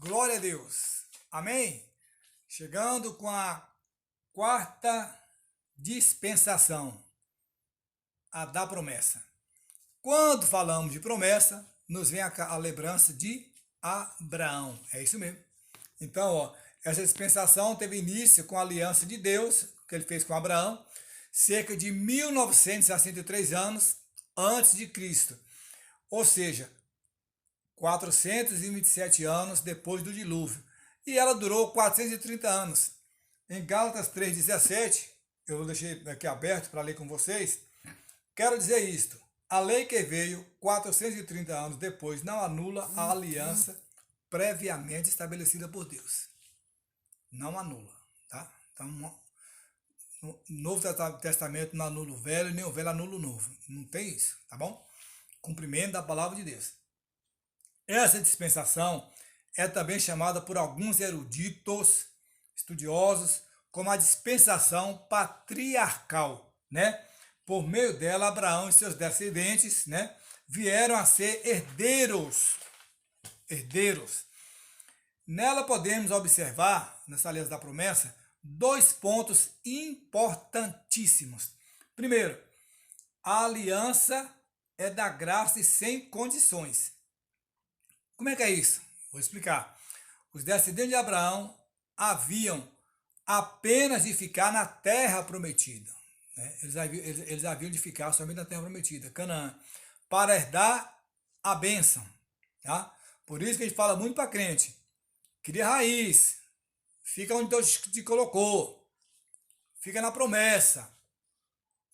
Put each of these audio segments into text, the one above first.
Glória a Deus. Amém? Chegando com a quarta dispensação, a da promessa. Quando falamos de promessa, nos vem a lembrança de Abraão. É isso mesmo. Então, essa dispensação teve início com a aliança de Deus, que ele fez com Abraão, cerca de 1963 anos antes de Cristo. Ou seja, 427 anos depois do dilúvio. E ela durou 430 anos. Em Gálatas 3,17, eu deixei aqui aberto para ler com vocês, quero dizer isto: a lei que veio 430 anos depois não anula a aliança previamente estabelecida por Deus. Não anula, tá? Então, o Novo Testamento não anula o velho, nem o velho anula o novo. Não tem isso, tá bom? Cumprimento da palavra de Deus. Essa dispensação é também chamada por alguns eruditos, estudiosos, como a dispensação patriarcal, né? Por meio dela, Abraão e seus descendentes, né, vieram a ser herdeiros. Nela podemos observar, nessa aliança da promessa, dois pontos importantíssimos. Primeiro, a aliança é da graça e sem condições. Como é que é isso? Vou explicar. Os descendentes de Abraão haviam apenas de ficar na terra prometida. Né? Eles haviam de ficar somente na terra prometida, Canaã, para herdar a bênção. Tá? Por isso que a gente fala muito para crente: cria raiz, fica onde Deus te colocou, fica na promessa,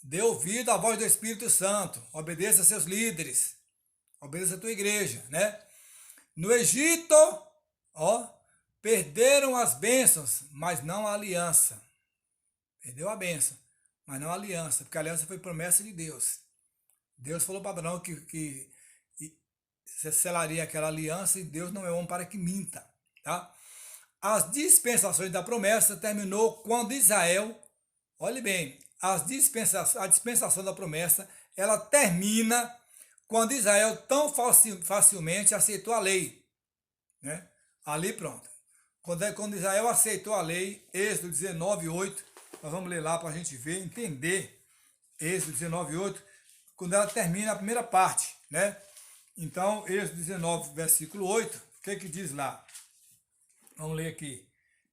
dê ouvido à voz do Espírito Santo, obedeça a seus líderes, obedeça a tua igreja, né? No Egito, perderam as bênçãos, mas não a aliança. Perdeu a bênção, mas não a aliança, porque a aliança foi promessa de Deus. Deus falou para Abraão que se selaria aquela aliança, e Deus não é homem para que minta, tá? As dispensações da promessa terminou quando Israel, olhe bem, a dispensação da promessa, ela termina quando Israel tão facilmente aceitou a lei, né? Ali pronto. Quando Israel aceitou a lei, Êxodo 19:8, nós vamos ler lá para a gente ver, entender. Êxodo 19:8, quando ela termina a primeira parte, né? Então, Êxodo 19, versículo 8, o que diz lá? Vamos ler aqui.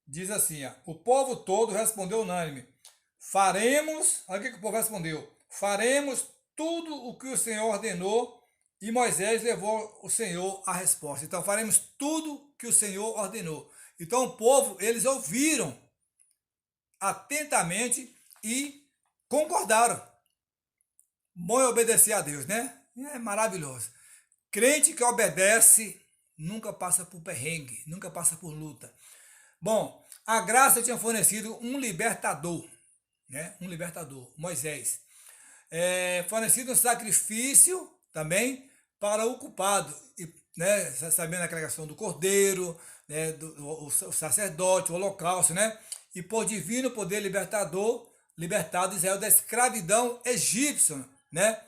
Diz assim: o povo todo respondeu unânime: faremos, olha o que o povo respondeu: faremos tudo o que o Senhor ordenou. E Moisés levou o Senhor a resposta. Então, faremos tudo que o Senhor ordenou. Então, o povo, eles ouviram atentamente e concordaram. Bom é obedecer a Deus, né? É maravilhoso. Crente que obedece nunca passa por perrengue, nunca passa por luta. Bom, a graça tinha fornecido um libertador, né? Um libertador, Moisés. Fornecido um sacrifício também para o culpado, né? Sabendo aquela questão do cordeiro, né? O sacerdote, o holocausto, né? E por divino poder libertado Israel da escravidão egípcia, né?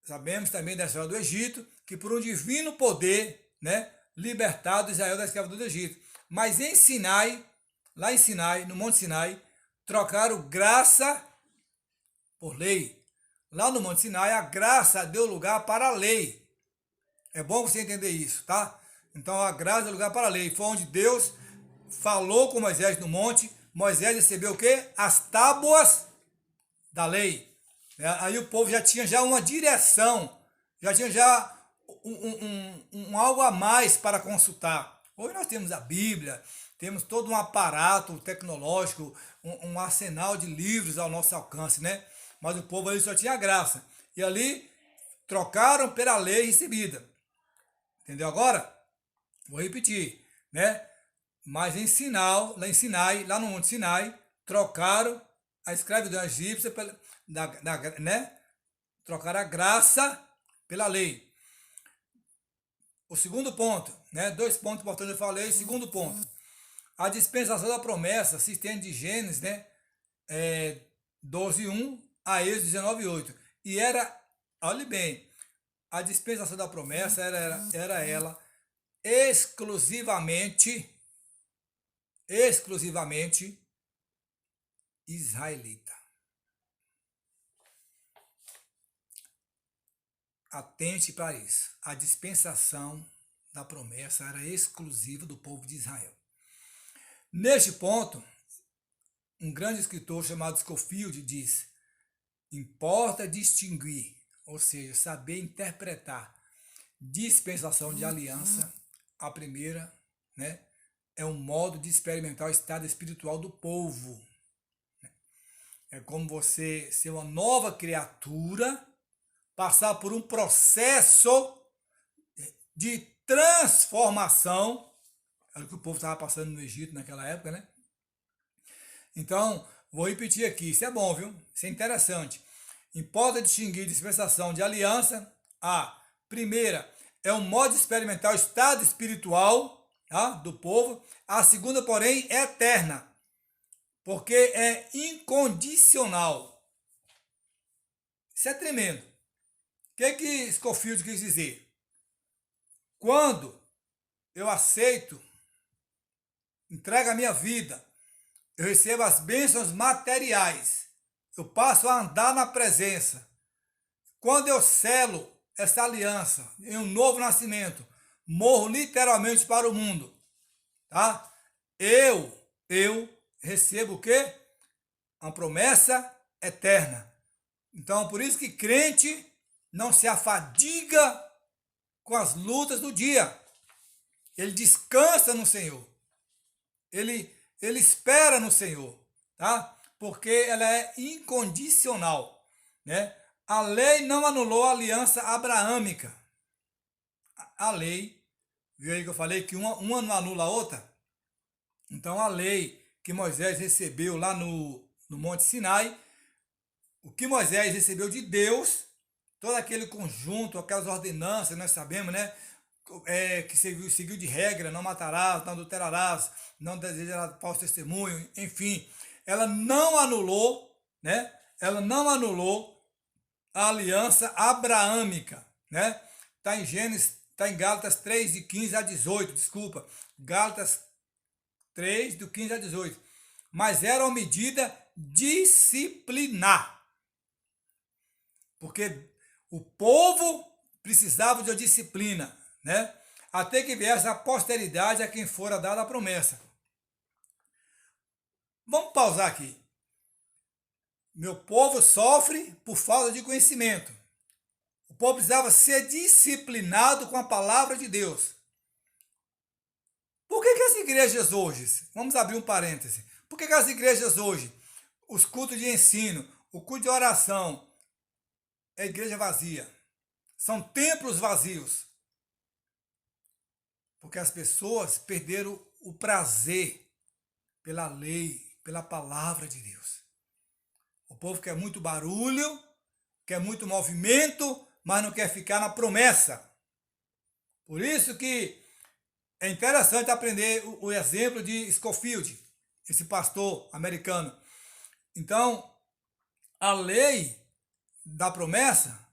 Sabemos também da história do Egito, que por um divino poder, né, libertado Israel da escravidão do Egito. Mas em Sinai, lá em Sinai, no Monte Sinai, trocaram graça por lei. Lá no Monte Sinai, a graça deu lugar para a lei. É bom você entender isso, tá? Então, a graça deu lugar para a lei. Foi onde Deus falou com Moisés no monte. Moisés recebeu o quê? As tábuas da lei. Aí o povo já tinha uma direção, já tinha um algo a mais para consultar. Hoje nós temos a Bíblia, temos todo um aparato tecnológico, um arsenal de livros ao nosso alcance, né? Mas o povo ali só tinha graça. E ali trocaram pela lei recebida. Entendeu agora? Vou repetir, né? Mas lá em Sinai, lá no Monte Sinai, trocaram a escravidão egípcia, né? Trocaram a graça pela lei. O segundo ponto, né? 2 pontos importantes eu falei. Segundo ponto, a dispensação da promessa se estende de Gênesis, né? 12:1 a Êxodo 19:8. E era, olhe bem, a dispensação da promessa era ela exclusivamente israelita. Atente para isso. A dispensação da promessa era exclusiva do povo de Israel. Neste ponto, um grande escritor chamado Scofield diz: importa distinguir, ou seja, saber interpretar dispensação de aliança. A primeira, né, é um modo de experimentar o estado espiritual do povo. É como você ser uma nova criatura, passar por um processo de transformação. Era o que o povo estava passando no Egito naquela época, né? Então, vou repetir aqui, isso é bom, viu? Isso é interessante. Importa distinguir dispensação de aliança. A primeira é um modo de experimentar o estado espiritual, tá, do povo. A segunda, porém, é eterna, porque é incondicional. Isso é tremendo. O que Scofield quis dizer? Quando eu aceito, entrego a minha vida, eu recebo as bênçãos materiais, eu passo a andar na presença. Quando eu selo essa aliança em um novo nascimento, morro literalmente para o mundo, tá? Eu recebo o quê? Uma promessa eterna. Então, por isso que crente não se afadiga com as lutas do dia. Ele descansa no Senhor. Ele espera no Senhor, tá? Porque ela é incondicional, né? A lei não anulou a aliança abraâmica. A lei, viu aí que eu falei que uma não anula a outra? Então a lei que Moisés recebeu lá no Monte Sinai, o que Moisés recebeu de Deus, todo aquele conjunto, aquelas ordenanças, nós sabemos, né? Que seguiu de regra, não matarás, não adulterarás, não desejarás falso testemunho, enfim, ela não anulou, né? Ela não anulou a aliança abraâmica, né? Está em Gênesis, está em Gálatas 3, de 15 a 18, desculpa, Gálatas 3, do 15 a 18, mas era uma medida disciplinar, porque o povo precisava de uma disciplina, né? Até que viesse a posteridade a quem fora dada a promessa. Vamos pausar aqui. Meu povo sofre por falta de conhecimento. O povo precisava ser disciplinado com a palavra de Deus. Por que as igrejas hoje, vamos abrir um parêntese, por que as igrejas hoje, os cultos de ensino, o culto de oração, é igreja vazia? São templos vazios. Porque as pessoas perderam o prazer pela lei, pela palavra de Deus. O povo quer muito barulho, quer muito movimento, mas não quer ficar na promessa. Por isso que é interessante aprender o exemplo de Scofield, esse pastor americano. Então, a lei da promessa,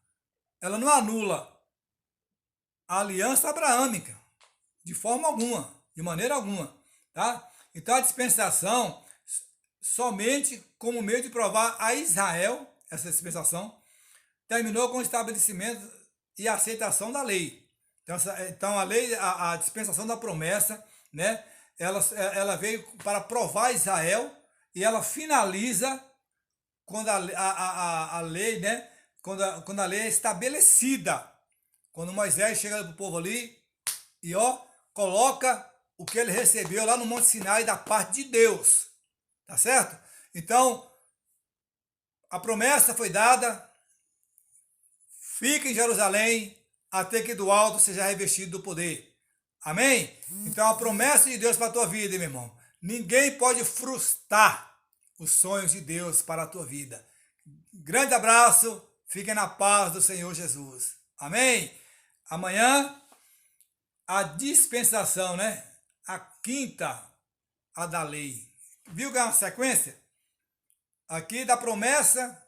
ela não anula a aliança abraâmica, de forma alguma, de maneira alguma, tá? Então, a dispensação, somente como meio de provar a Israel, essa dispensação, terminou com o estabelecimento e aceitação da lei. Então a lei, a dispensação da promessa, né? Ela veio para provar Israel e ela finaliza quando a lei, né? Quando a lei é estabelecida. Quando Moisés chega para o povo ali e coloca o que ele recebeu lá no Monte Sinai da parte de Deus. Tá certo? Então, a promessa foi dada. Fica em Jerusalém até que do alto seja revestido do poder. Amém? Então a promessa de Deus para a tua vida, meu irmão. Ninguém pode frustrar os sonhos de Deus para a tua vida. Grande abraço. Fiquem na paz do Senhor Jesus. Amém? Amanhã, a dispensação, né? A quinta, a da lei. Viu que é uma sequência? Aqui da promessa,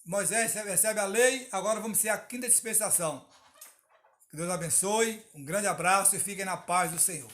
Moisés recebe a lei, agora vamos ser a quinta dispensação. Que Deus abençoe, um grande abraço e fiquem na paz do Senhor.